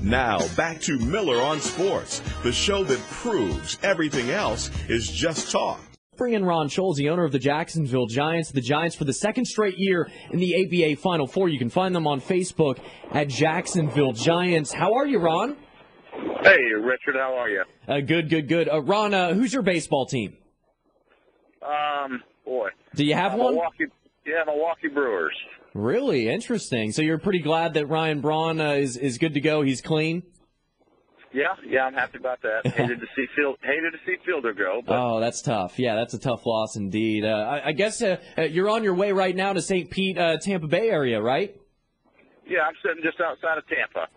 Now, back to Miller on Sports, the show that proves everything else is just talk. Bring in Ron Sholes, the owner of the Jacksonville Giants. The Giants for the second straight year in the ABA Final Four. You can find them on Facebook at Jacksonville Giants. How are you, Ron? Hey, Richard, how are you? Good. Ron, who's your baseball team? Boy. Do you have one? Milwaukee Brewers. Really? Interesting. So you're pretty glad that Ryan Braun is good to go? He's clean? Yeah, I'm happy about that. Hated to see Fielder go. But. Oh, that's tough. Yeah, that's a tough loss indeed. I guess you're on your way right now to St. Pete, Tampa Bay area, right? Yeah, I'm sitting just outside of Tampa.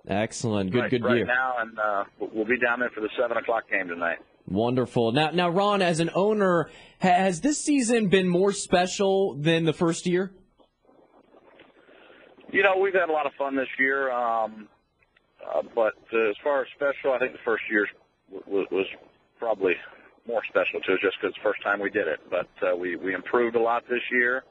Excellent. Good right gear. now, and we'll be down there for the 7 o'clock game tonight. Wonderful. Now, Ron, as an owner, has this season been more special than the first year? You know, we've had a lot of fun this year, but as far as special, I think the first year was probably more special to us just because it's the first time we did it. But we improved a lot this year,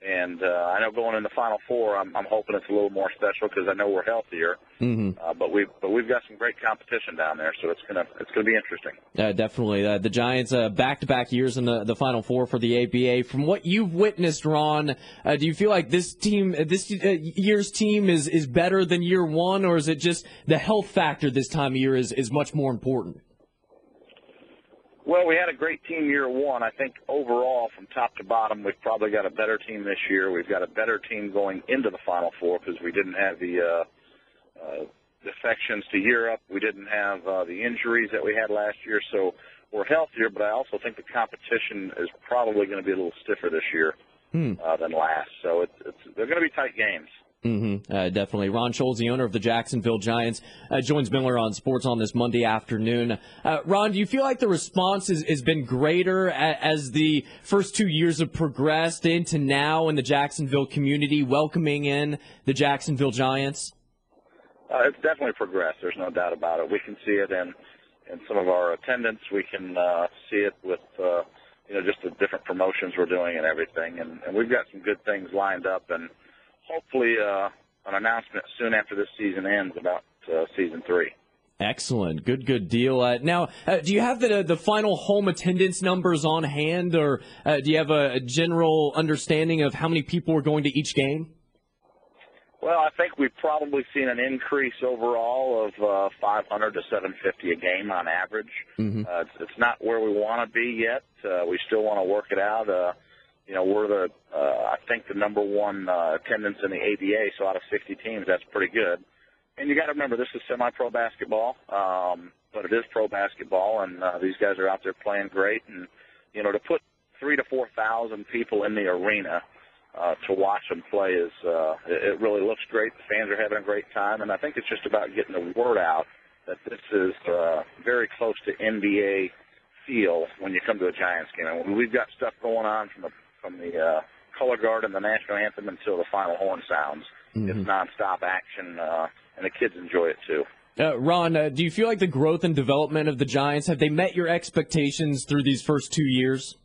and I know going in the Final Four, I'm hoping it's a little more special because I know we're healthier. Mm-hmm. But we've got some great competition down there, so it's gonna be interesting. Definitely. The Giants back-to-back years in the Final Four for the ABA. From what you've witnessed, Ron, do you feel like this year's team is better than year one, or is it just the health factor this time of year is much more important? Well, we had a great team year one. I think overall, from top to bottom, we've probably got a better team this year. We've got a better team going into the Final Four because we didn't have the defections to Europe. We didn't have the injuries that we had last year, so we're healthier. But I also think the competition is probably going to be a little stiffer this year than last. So they're going to be tight games. Definitely. Ron Sholes, the owner of the Jacksonville Giants, joins Miller on Sports on this Monday afternoon. Ron, do you feel like the response has been greater as the first 2 years have progressed into now in the Jacksonville community, welcoming in the Jacksonville Giants? It's definitely progressed. There's no doubt about it. We can see it in some of our attendance. We can see it with just the different promotions we're doing and everything. And we've got some good things lined up, and hopefully an announcement soon after this season ends about season 3. Excellent. Good deal. Now, do you have the final home attendance numbers on hand, or do you have a general understanding of how many people are going to each game? Well, I think we've probably seen an increase overall of 500 to 750 a game on average. Mm-hmm. It's not where we want to be yet. We still want to work it out. We're I think the number one attendance in the ABA, so out of 60 teams, that's pretty good. And you got to remember, this is semi-pro basketball, but it is pro basketball, and these guys are out there playing great. And to put 3,000 to 4,000 people in the arena to watch them play it really looks great. The fans are having a great time, and I think it's just about getting the word out that this is very close to NBA feel when you come to a Giants game. And we've got stuff going on from the color guard and the national anthem until the final horn sounds. Mm-hmm. It's nonstop action, and the kids enjoy it too. Ron, do you feel like the growth and development of the Giants, have they met your expectations through these first 2 years?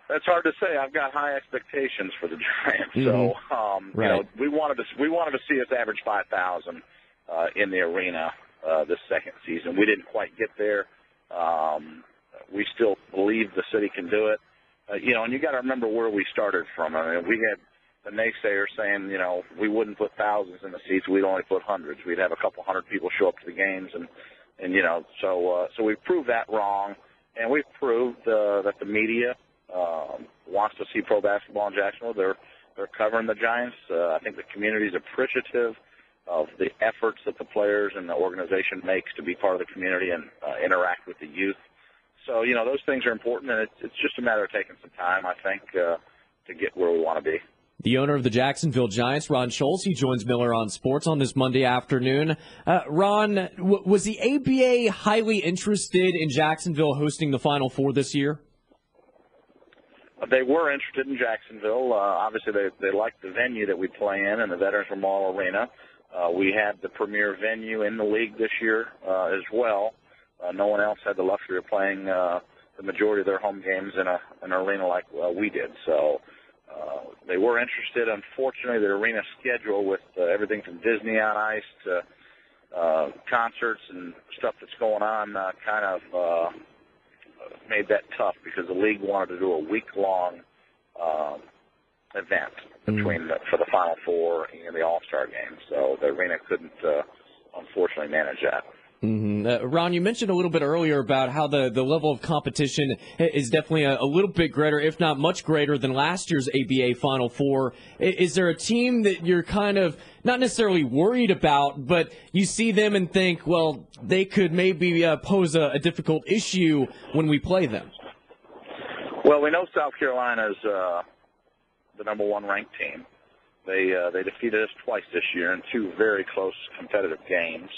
That's hard to say. I've got high expectations for the Giants. Mm-hmm. So, right. We wanted to see us average 5,000 in the arena this second season. We didn't quite get there. We still believe the city can do it. And you got to remember where we started from. I mean, we had the naysayers saying, we wouldn't put thousands in the seats. We'd only put hundreds. We'd have a couple hundred people show up to the games, and so we've proved that wrong, and we've proved that the media wants to see pro basketball in Jacksonville. They're covering the Giants. I think the community is appreciative of the efforts that the players and the organization makes to be part of the community and interact with the youth. So, those things are important, and it's just a matter of taking some time, I think, to get where we want to be. The owner of the Jacksonville Giants, Ron Sholes, he joins Miller on Sports on this Monday afternoon. Ron, was the ABA highly interested in Jacksonville hosting the Final Four this year? They were interested in Jacksonville. Obviously, they liked the venue that we play in the Veterans Memorial Arena. We had the premier venue in the league this year as well. No one else had the luxury of playing the majority of their home games in an arena like we did. So they were interested. Unfortunately, the arena schedule with everything from Disney on Ice to concerts and stuff that's going on kind of made that tough because the league wanted to do a week-long event for the Final Four and the All-Star game. So the arena couldn't, unfortunately, manage that. Ron, you mentioned a little bit earlier about how the level of competition is definitely a little bit greater, if not much greater, than last year's ABA Final Four. Is there a team that you're kind of not necessarily worried about, but you see them and think, well, they could maybe pose a difficult issue when we play them? Well, we know South Carolina's the number one ranked team. They defeated us twice this year in two very close competitive games.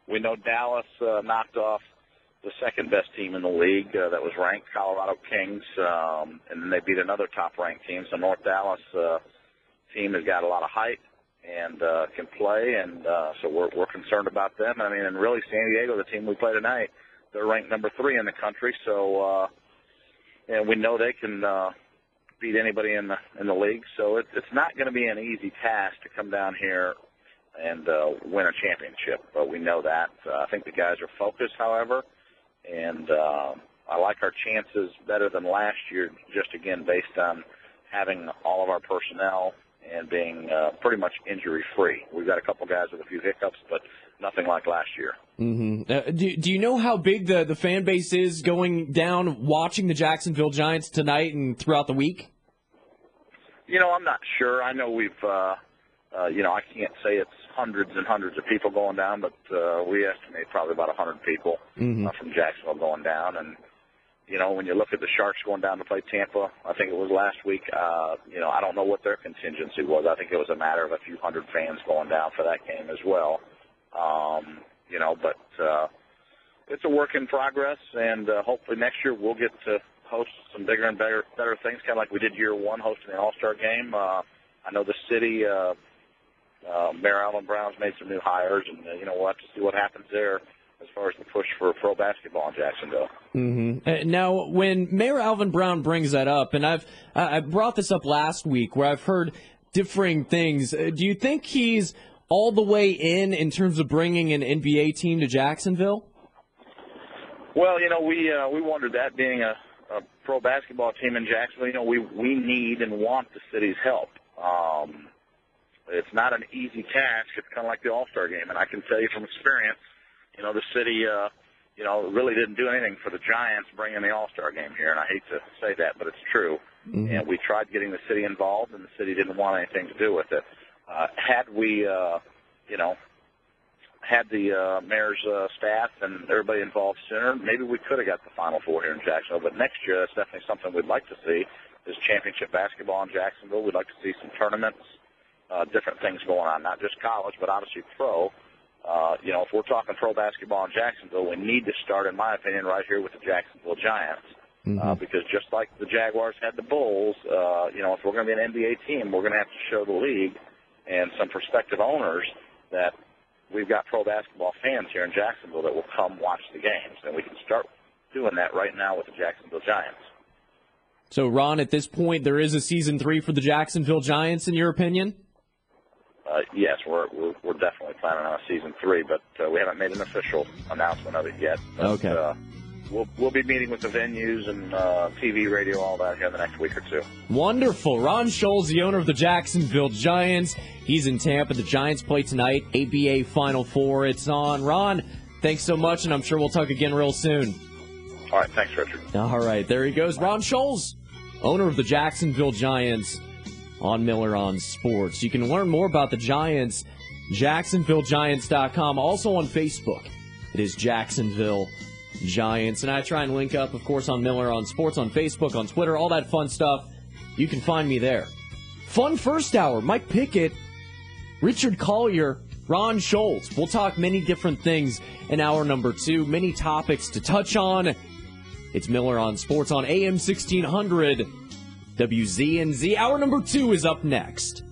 We know Dallas knocked off the second-best team in the league that was ranked, Colorado Kings, and then they beat another top-ranked team. So North Dallas team has got a lot of height and can play, and so we're concerned about them. I mean, and really San Diego, the team we play tonight, they're ranked number 3 in the country. So and we know they can beat anybody in the league. So it's not going to be an easy task to come down here and win a championship, but we know that. I think the guys are focused, however, and I like our chances better than last year, just again based on having all of our personnel and being pretty much injury-free. We've got a couple guys with a few hiccups, but nothing like last year. Do you know how big the fan base is going down watching the Jacksonville Giants tonight and throughout the week? You know, I'm not sure. I know we've I can't say it's hundreds and hundreds of people going down, but we estimate probably about 100 people from Jacksonville going down. And, you know, when you look at the Sharks going down to play Tampa, I think it was last week, I don't know what their contingency was. I think it was a matter of a few hundred fans going down for that game as well. But it's a work in progress, and hopefully next year we'll get to host some bigger and better things, kind of like we did year one hosting the All-Star game. I know the city, Mayor Alvin Brown's made some new hires, and, we'll have to see what happens there as far as the push for pro basketball in Jacksonville. Now, when Mayor Alvin Brown brings that up, and I brought this up last week where I've heard differing things, do you think he's all the way in terms of bringing an NBA team to Jacksonville? Well, we wondered that being a pro basketball team in Jacksonville, we need and want the city's help. It's not an easy task. It's kind of like the All-Star game, and I can tell you from experience, the city, really didn't do anything for the Giants bringing the All-Star game here, and I hate to say that, but it's true. And we tried getting the city involved, and the city didn't want anything to do with it. Had we, had the mayor's staff and everybody involved sooner, maybe we could have got the Final Four here in Jacksonville. But next year, that's definitely something we'd like to see, is championship basketball in Jacksonville. We'd like to see some tournaments, different things going on, not just college, but obviously pro. If we're talking pro basketball in Jacksonville, we need to start, in my opinion, right here with the Jacksonville Giants. Because just like the Jaguars had the Bulls, if we're going to be an NBA team, we're going to have to show the league and some prospective owners that we've got pro basketball fans here in Jacksonville that will come watch the games. And we can start doing that right now with the Jacksonville Giants. So, Ron, at this point, there is a Season 3 for the Jacksonville Giants, in your opinion? Yes, we're definitely planning on a Season 3, but we haven't made an official announcement of it yet. But, okay. We'll be meeting with the venues and TV, radio, all that here in the next week or two. Wonderful. Ron Sholes, the owner of the Jacksonville Giants. He's in Tampa. The Giants play tonight, ABA Final Four. It's on. Ron, thanks so much, and I'm sure we'll talk again real soon. All right. Thanks, Richard. All right. There he goes. Ron Sholes, owner of the Jacksonville Giants, on Miller on Sports. You can learn more about the Giants, JacksonvilleGiants.com. Also on Facebook, it is Jacksonville Giants. And I try and link up, of course, on Miller on Sports, on Facebook, on Twitter, all that fun stuff. You can find me there. Fun first hour. Mike Pickett, Richard Collier, Ron Sholes. We'll talk many different things in hour number 2. Many topics to touch on. It's Miller on Sports on AM 1600 WZNZ. Hour number 2 is up next.